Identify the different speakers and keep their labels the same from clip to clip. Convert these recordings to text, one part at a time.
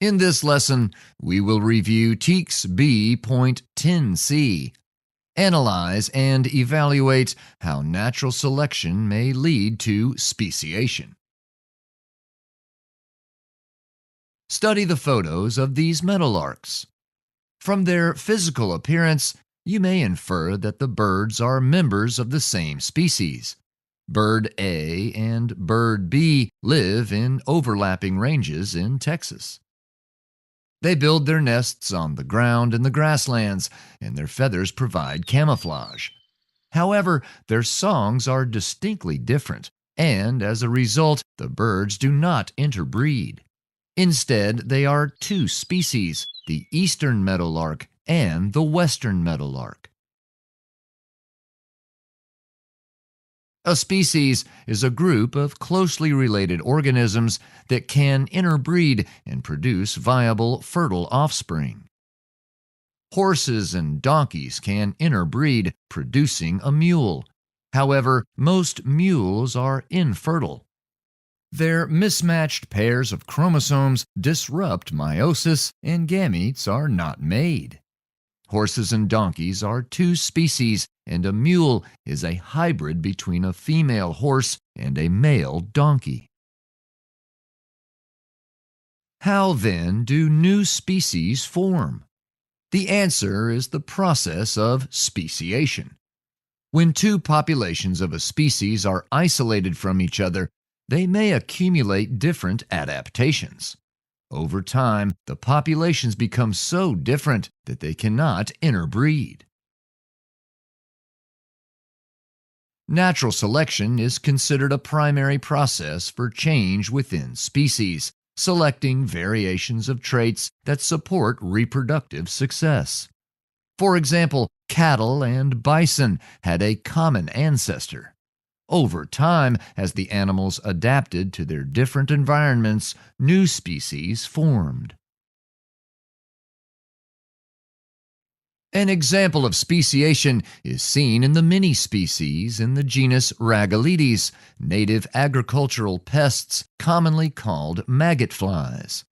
Speaker 1: In this lesson, we will review TEKS B.10C, analyze and evaluate how natural selection may lead to speciation. Study the photos of these meadowlarks. From their physical appearance, you may infer that the birds are members of the same species. Bird A and bird B live in overlapping ranges in Texas. They build their nests on the ground in the grasslands, and their feathers provide camouflage. However, their songs are distinctly different, and as a result, the birds do not interbreed. Instead, they are two species, the eastern meadowlark and the western meadowlark. A species is a group of closely related organisms that can interbreed and produce viable, fertile offspring. Horses and donkeys can interbreed, producing a mule. However, most mules are infertile. Their mismatched pairs of chromosomes disrupt meiosis, and gametes are not made. Horses and donkeys are two species, and a mule is a hybrid between a female horse and a male donkey. How then do new species form? The answer is the process of speciation. When two populations of a species are isolated from each other, they may accumulate different adaptations. Over time, the populations become so different that they cannot interbreed. Natural selection is considered a primary process for change within species, selecting variations of traits that support reproductive success. For example, cattle and bison had a common ancestor. Over time, as the animals adapted to their different environments, new species formed. An example of speciation is seen in the mini-species in the genus Ragalides, native agricultural pests commonly called maggot flies.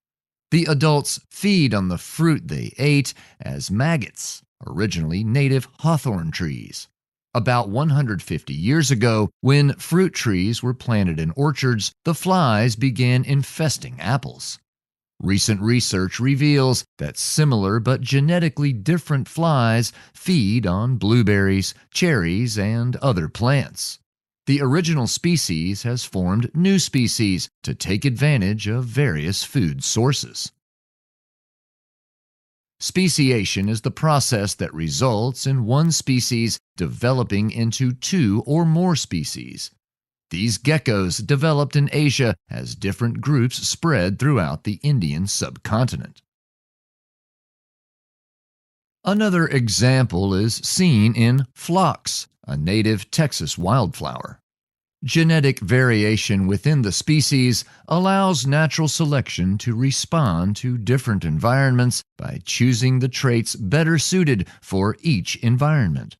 Speaker 1: The adults feed on the fruit they ate as maggots, originally native hawthorn trees. About 150 years ago, when fruit trees were planted in orchards, the flies began infesting apples. Recent research reveals that similar but genetically different flies feed on blueberries, cherries, and other plants. The original species has formed new species to take advantage of various food sources. Speciation is the process that results in one species developing into two or more species. These geckos developed in Asia as different groups spread throughout the Indian subcontinent. Another example is seen in phlox, a native Texas wildflower. Genetic variation within the species allows natural selection to respond to different environments by choosing the traits better suited for each environment.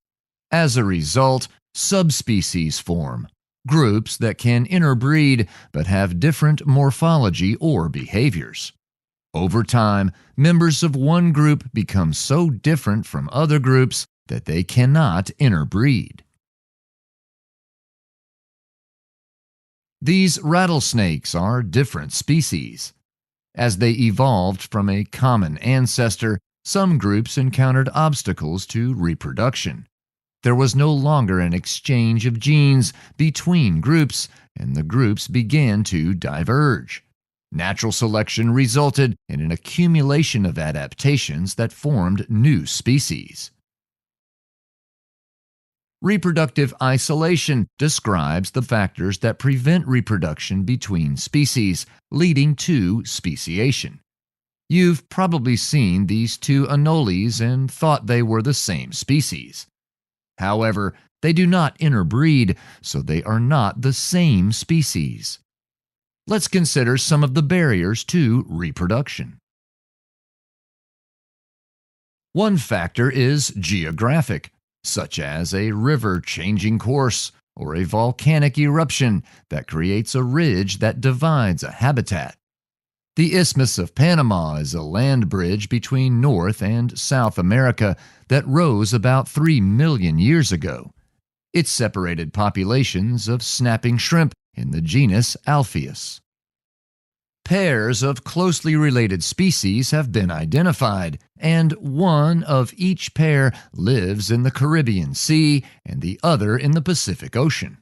Speaker 1: As a result, subspecies form, groups that can interbreed but have different morphology or behaviors. Over time, members of one group become so different from other groups that they cannot interbreed. These rattlesnakes are different species. As they evolved from a common ancestor, some groups encountered obstacles to reproduction. There was no longer an exchange of genes between groups, and the groups began to diverge. Natural selection resulted in an accumulation of adaptations that formed new species. Reproductive isolation describes the factors that prevent reproduction between species, leading to speciation. You've probably seen these two anoles and thought they were the same species. However, they do not interbreed, so they are not the same species. Let's consider some of the barriers to reproduction. One factor is geographic, such as a river changing course or a volcanic eruption that creates a ridge that divides a habitat. The Isthmus of Panama is a land bridge between North and South America that rose about 3 million years ago. It separated populations of snapping shrimp in the genus Alpheus. Pairs of closely related species have been identified, and one of each pair lives in the Caribbean Sea and the other in the Pacific Ocean.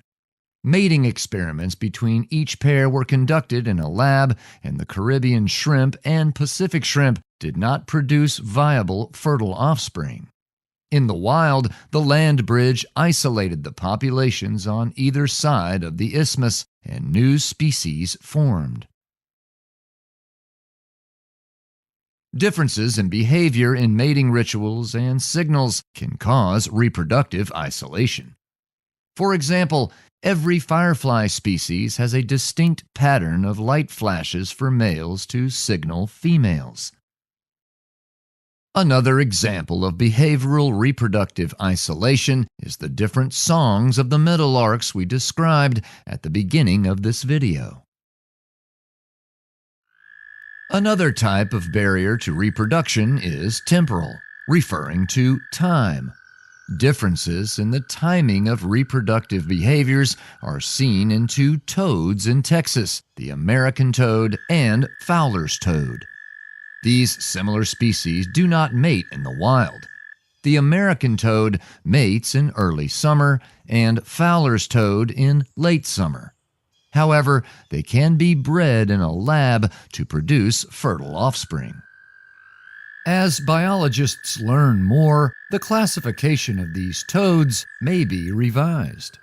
Speaker 1: Mating experiments between each pair were conducted in a lab, and the Caribbean shrimp and Pacific shrimp did not produce viable, fertile offspring. In the wild, the land bridge isolated the populations on either side of the isthmus, and new species formed. Differences in behavior in mating rituals and signals can cause reproductive isolation. For example, every firefly species has a distinct pattern of light flashes for males to signal females. Another example of behavioral reproductive isolation is the different songs of the meadowlarks we described at the beginning of this video. Another type of barrier to reproduction is temporal, referring to time. Differences in the timing of reproductive behaviors are seen in two toads in Texas, the American toad and Fowler's toad. These similar species do not mate in the wild. The American toad mates in early summer and Fowler's toad in late summer. However, they can be bred in a lab to produce fertile offspring. As biologists learn more, the classification of these toads may be revised.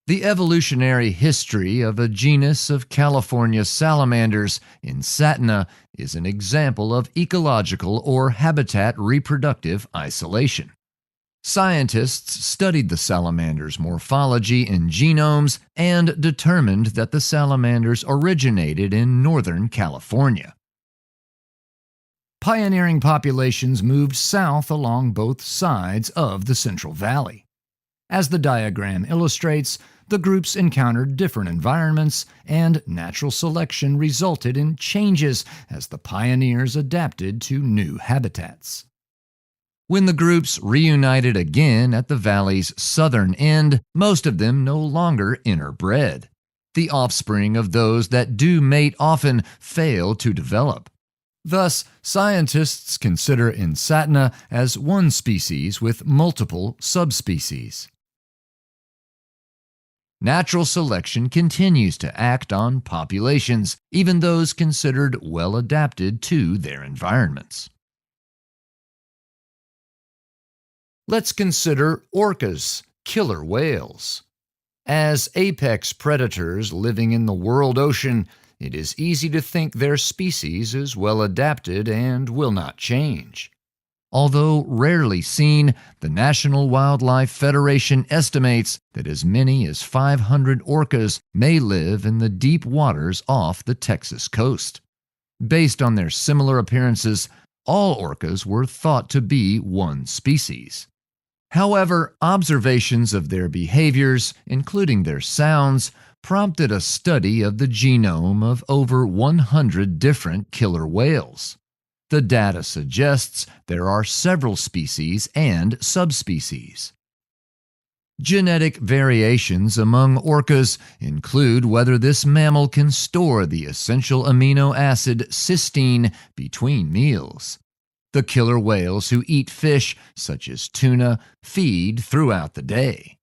Speaker 1: The evolutionary history of a genus of California salamanders, Insatna, is an example of ecological or habitat reproductive isolation. Scientists studied the salamander's morphology and genomes and determined that the salamanders originated in Northern California. Pioneering populations moved south along both sides of the Central Valley. As the diagram illustrates, the groups encountered different environments, and natural selection resulted in changes as the pioneers adapted to new habitats. When the groups reunited again at the valley's southern end, most of them no longer interbred. The offspring of those that do mate often fail to develop. Thus, scientists consider Insatna as one species with multiple subspecies. Natural selection continues to act on populations, even those considered well adapted to their environments. Let's consider orcas, killer whales. As apex predators living in the world ocean, it is easy to think their species is well adapted and will not change. Although rarely seen, the National Wildlife Federation estimates that as many as 500 orcas may live in the deep waters off the Texas coast. Based on their similar appearances, all orcas were thought to be one species. However, observations of their behaviors, including their sounds, prompted a study of the genome of over 100 different killer whales. The data suggests there are several species and subspecies. Genetic variations among orcas include whether this mammal can store the essential amino acid cysteine between meals. The killer whales who eat fish, such as tuna, feed throughout the day.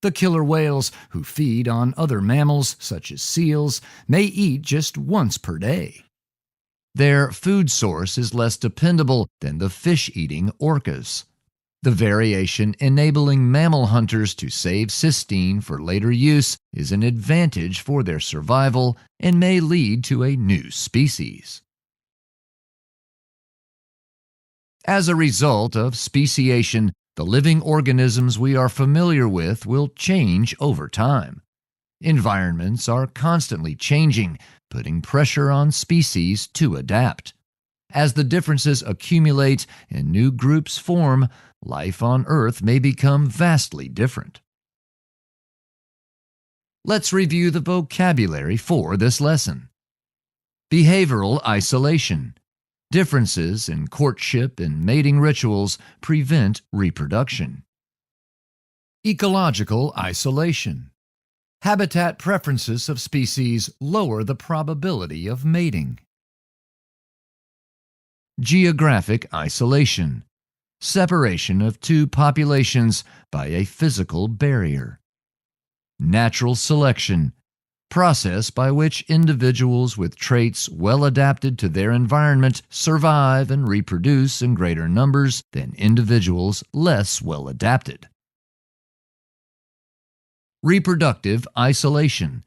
Speaker 1: The killer whales who feed on other mammals, such as seals, may eat just once per day. Their food source is less dependable than the fish-eating orcas. The variation enabling mammal hunters to save cysteine for later use is an advantage for their survival and may lead to a new species. As a result of speciation, the living organisms we are familiar with will change over time. Environments are constantly changing, putting pressure on species to adapt. As the differences accumulate and new groups form, life on Earth may become vastly different. Let's review the vocabulary for this lesson. Behavioral isolation. Differences in courtship and mating rituals prevent reproduction. Ecological isolation. Habitat preferences of species lower the probability of mating. Geographic isolation. Separation of two populations by a physical barrier. Natural selection. Process by which individuals with traits well adapted to their environment survive and reproduce in greater numbers than individuals less well adapted. Reproductive isolation.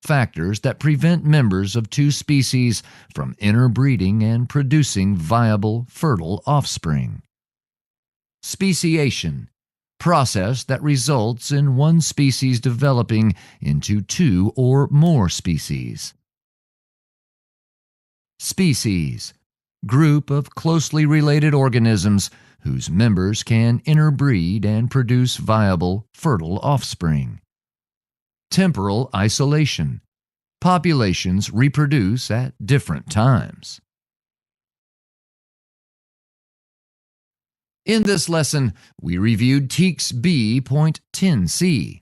Speaker 1: Factors that prevent members of two species from interbreeding and producing viable, fertile offspring. Speciation. Process that results in one species developing into two or more species. Species. Group of closely related organisms whose members can interbreed and produce viable, fertile offspring. Temporal isolation. Populations reproduce at different times. In this lesson, we reviewed TEKS B.10C.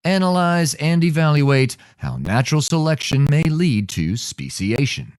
Speaker 1: Analyze and evaluate how natural selection may lead to speciation.